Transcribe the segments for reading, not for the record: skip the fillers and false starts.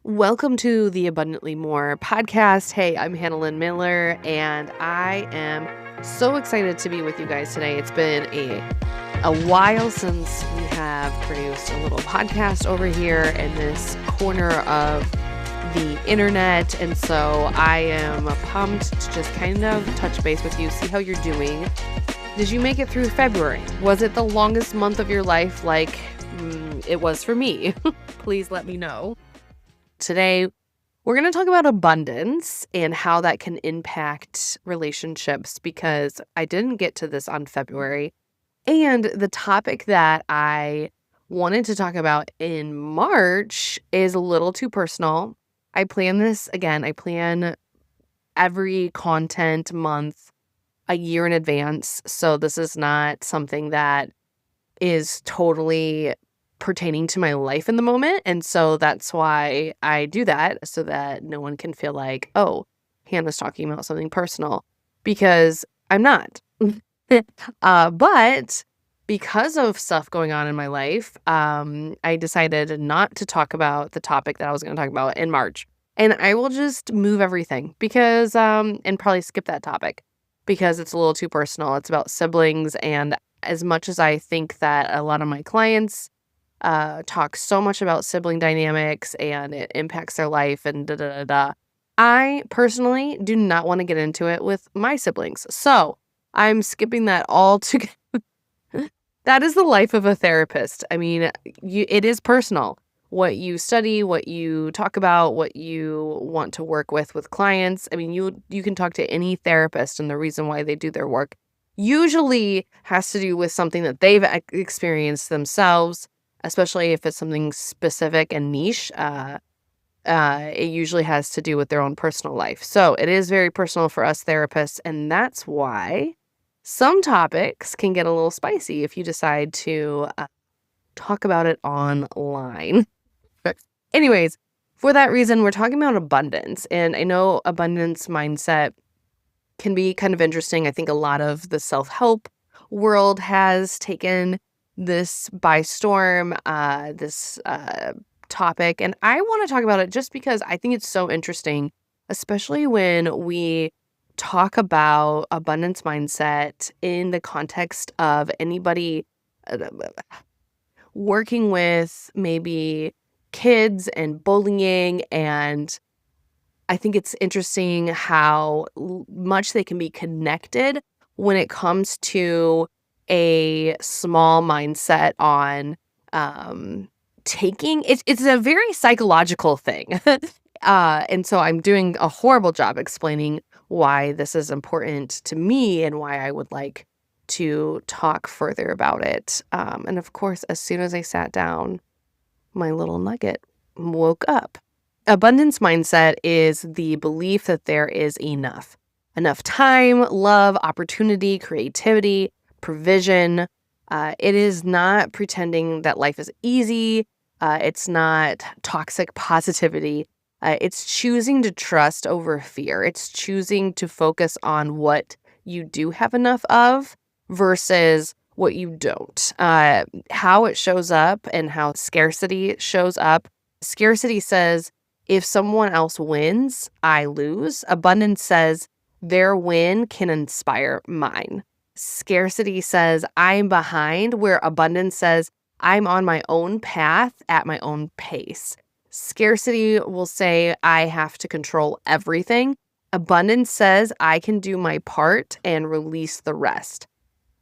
Welcome to the Abundantly More podcast. Hey, I'm Hannah Lynn Miller, and I am so excited to be with you guys today. It's been a while since we have produced a little podcast over here in this corner of the internet, and so I am pumped to just kind of touch base with you, see how you're doing. Did you make it through February? Was it the longest month of your life like it was for me? Please let me know. Today, we're going to talk about abundance and how that can impact relationships because I didn't get to this on February. And the topic that I wanted to talk about in March is a little too personal. I plan every content month a year in advance. So this is not something that is totally pertaining to my life in the moment. And so that's why I do that, so that no one can feel like, oh, Hannah's talking about something personal, because I'm not. But because of stuff going on in my life, I decided not to talk about the topic that I was going to talk about in March. And I will just move everything because, and probably skip that topic because it's a little too personal. It's about siblings. And as much as I think that a lot of my clients talk so much about sibling dynamics and it impacts their life and da-da-da-da, I personally do not want to get into it with my siblings. So I'm skipping that all together. That is the life of a therapist. I mean, it is personal. What you study, what you talk about, what you want to work with clients. I mean, you can talk to any therapist, and the reason why they do their work usually has to do with something that they've experienced themselves, especially if it's something specific and niche. It usually has to do with their own personal life. So it is very personal for us therapists, and that's why some topics can get a little spicy if you decide to talk about it online. Anyways, for that reason, we're talking about abundance. And I know abundance mindset can be kind of interesting. I think a lot of the self-help world has taken this by storm, this topic. And I want to talk about it just because I think it's so interesting, especially when we talk about abundance mindset in the context of anybody working with maybe kids and bullying. And I think it's interesting how much they can be connected when it comes to a small mindset on taking it's a very psychological thing. And so I'm doing a horrible job explaining why this is important to me and why I would like to talk further about it. And of course, as soon as I sat down, my little nugget woke up. Abundance mindset is the belief that there is enough time, love, opportunity, creativity, provision. It is not pretending that life is easy. It's not toxic positivity. It's choosing to trust over fear. It's choosing to focus on what you do have enough of versus what you don't. How it shows up and how scarcity shows up. Scarcity says, if someone else wins, I lose. Abundance says, their win can inspire mine. Scarcity says, I'm behind, where abundance says, I'm on my own path at my own pace. Scarcity will say, I have to control everything. Abundance says, I can do my part and release the rest.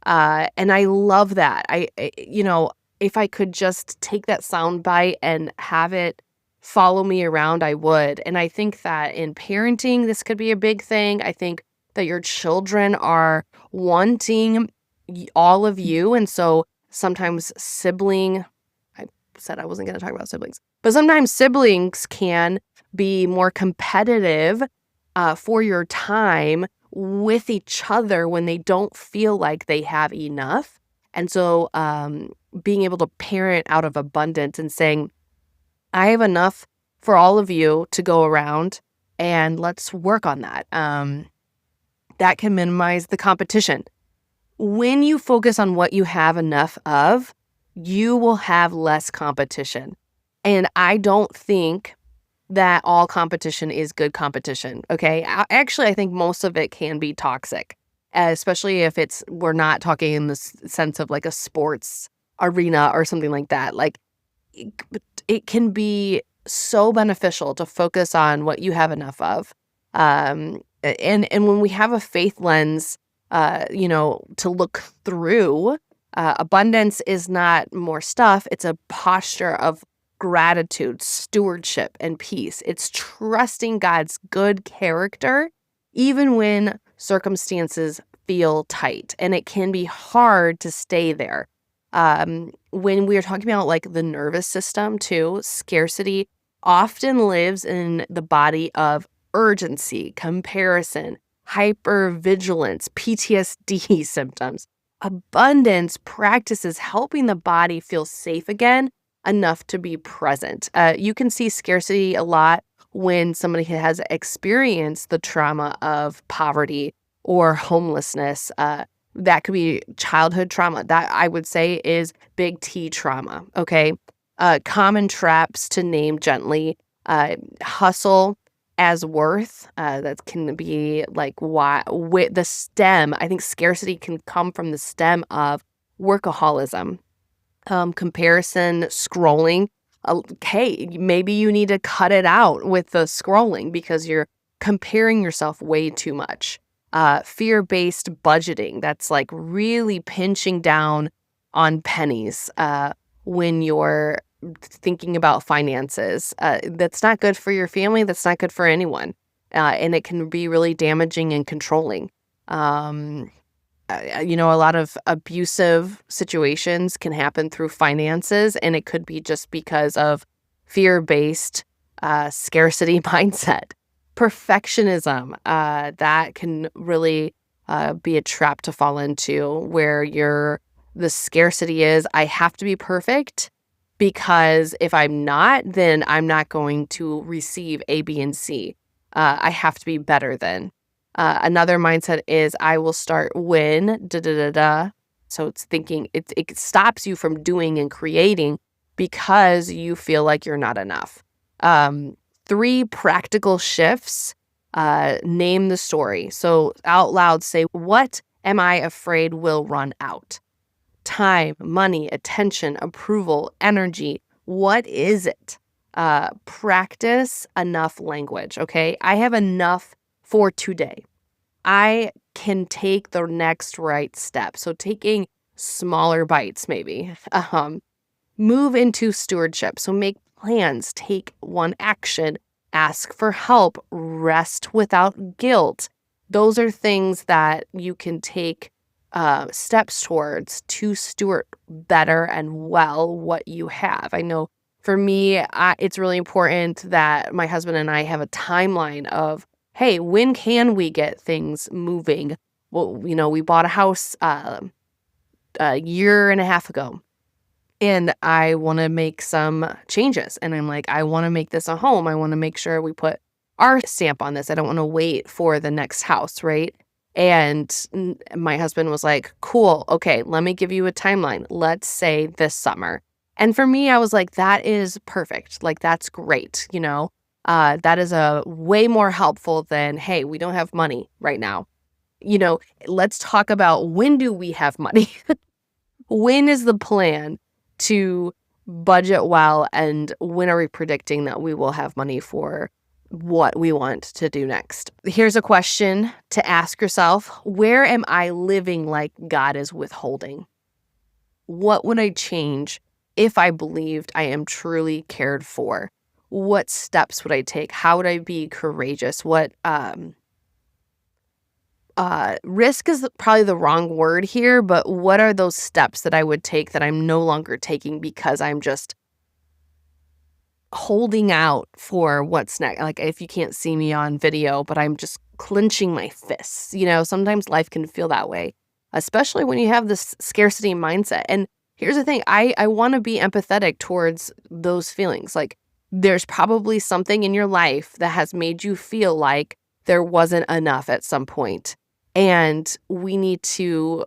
And I love that. If I could just take that sound bite and have it follow me around, I would. And I think that in parenting, this could be a big thing. I think that your children are wanting all of you. And so sometimes I said I wasn't going to talk about siblings, but sometimes siblings can be more competitive for your time with each other when they don't feel like they have enough. And so being able to parent out of abundance and saying, I have enough for all of you to go around, and let's work on that. That can minimize the competition. When you focus on what you have enough of, you will have less competition. And I don't think that all competition is good competition, okay? Actually, I think most of it can be toxic, especially if we're not talking in the sense of like a sports arena or something like that. Like it, it can be so beneficial to focus on what you have enough of. And when we have a faith lens, to look through, abundance is not more stuff. It's a posture of gratitude, stewardship, and peace. It's trusting God's good character, even when circumstances feel tight. And it can be hard to stay there. When we're talking about like the nervous system too, scarcity often lives in the body of urgency, comparison, hypervigilance, PTSD symptoms. Abundance practices helping the body feel safe again enough to be present. You can see scarcity a lot when somebody has experienced the trauma of poverty or homelessness. That could be childhood trauma. That I would say is big T trauma, okay? Common traps to name gently, hustle as worth. That can be like with the stem. I think scarcity can come from the stem of workaholism, comparison, scrolling. Hey, maybe you need to cut it out with the scrolling because you're comparing yourself way too much. Fear-based budgeting. That's like really pinching down on pennies when you're thinking about finances. That's not good for your family. That's not good for anyone. And it can be really damaging and controlling. A lot of abusive situations can happen through finances, and it could be just because of fear-based scarcity mindset. Perfectionism, that can really be a trap to fall into, where the scarcity is, I have to be perfect, because if I'm not, then I'm not going to receive A, B, and C. I have to be better than. Another mindset is I will start when, da-da-da-da. So it's thinking, it stops you from doing and creating because you feel like you're not enough. 3 practical shifts. Name the story. So out loud say, what am I afraid will run out? Time, money, attention, approval, energy. What is it? Practice enough language, okay? I have enough for today. I can take the next right step. So taking smaller bites, maybe. Move into stewardship. So make plans, take one action, ask for help, rest without guilt. Those are things that you can take steps towards to steward better and well what you have. I know for me, it's really important that my husband and I have a timeline of, hey, when can we get things moving? Well, we bought a house a year and a half ago, and I want to make some changes. And I'm like, I want to make this a home. I want to make sure we put our stamp on this. I don't want to wait for the next house, right? And my husband was like, cool, okay, let me give you a timeline. Let's say this summer. And for me, I was like, that is perfect. Like, that's great, that is a way more helpful than, hey, we don't have money right now. Let's talk about, when do we have money? When is the plan to budget well, and when are we predicting that we will have money for what we want to do next? Here's a question to ask yourself. Where am I living like God is withholding? What would I change if I believed I am truly cared for? What steps would I take? How would I be courageous? What risk is probably the wrong word here, but what are those steps that I would take that I'm no longer taking because I'm just holding out for what's next? Like, if you can't see me on video, but I'm just clenching my fists. Sometimes life can feel that way, especially when you have this scarcity mindset. And here's the thing, I want to be empathetic towards those feelings. Like, there's probably something in your life that has made you feel like there wasn't enough at some point. And we need to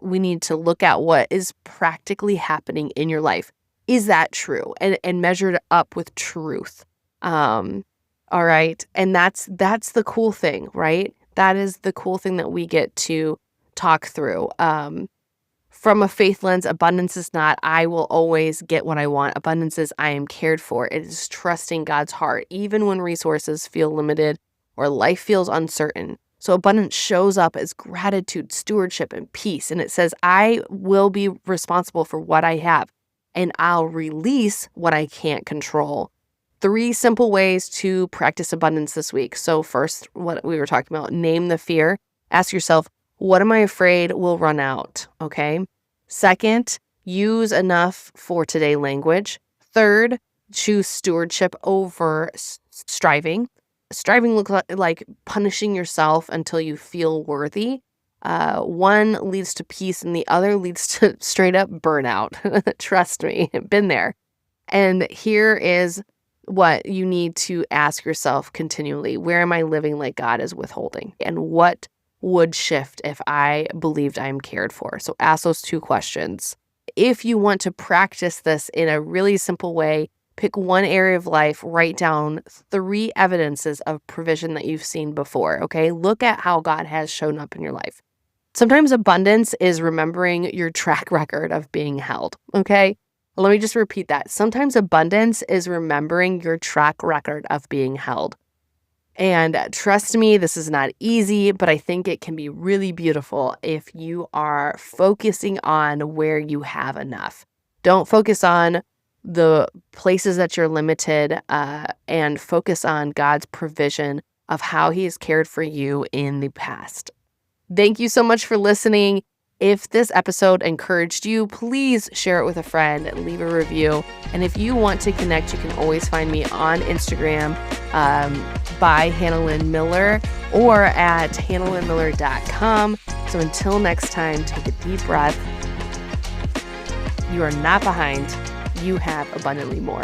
look at what is practically happening in your life. Is that true? And measure it up with truth. All right. And that's the cool thing, right? That is the cool thing that we get to talk through. From a faith lens, abundance is not, I will always get what I want. Abundance is, I am cared for. It is trusting God's heart, even when resources feel limited or life feels uncertain. So abundance shows up as gratitude, stewardship, and peace. And it says, I will be responsible for what I have, and I'll release what I can't control. 3 simple ways to practice abundance this week. So first, what we were talking about, name the fear. Ask yourself, what am I afraid will run out? Okay. Second, use enough for today language. Third, choose stewardship over striving. Striving looks like punishing yourself until you feel worthy. One leads to peace and the other leads to straight up burnout. Trust me, been there. And here is what you need to ask yourself continually. Where am I living like God is withholding? And what would shift if I believed I am cared for? So ask those 2 questions. If you want to practice this in a really simple way, pick one area of life, write down 3 evidences of provision that you've seen before, okay? Look at how God has shown up in your life. Sometimes abundance is remembering your track record of being held, okay? Let me just repeat that. Sometimes abundance is remembering your track record of being held. And trust me, this is not easy, but I think it can be really beautiful if you are focusing on where you have enough. Don't focus on the places that you're limited, and focus on God's provision of how He has cared for you in the past. Thank you so much for listening. If this episode encouraged you, please share it with a friend, leave a review. And if you want to connect, you can always find me on Instagram by Hannah Lynn Miller or at hannahlynnmiller.com. So until next time, take a deep breath. You are not behind. You have abundantly more.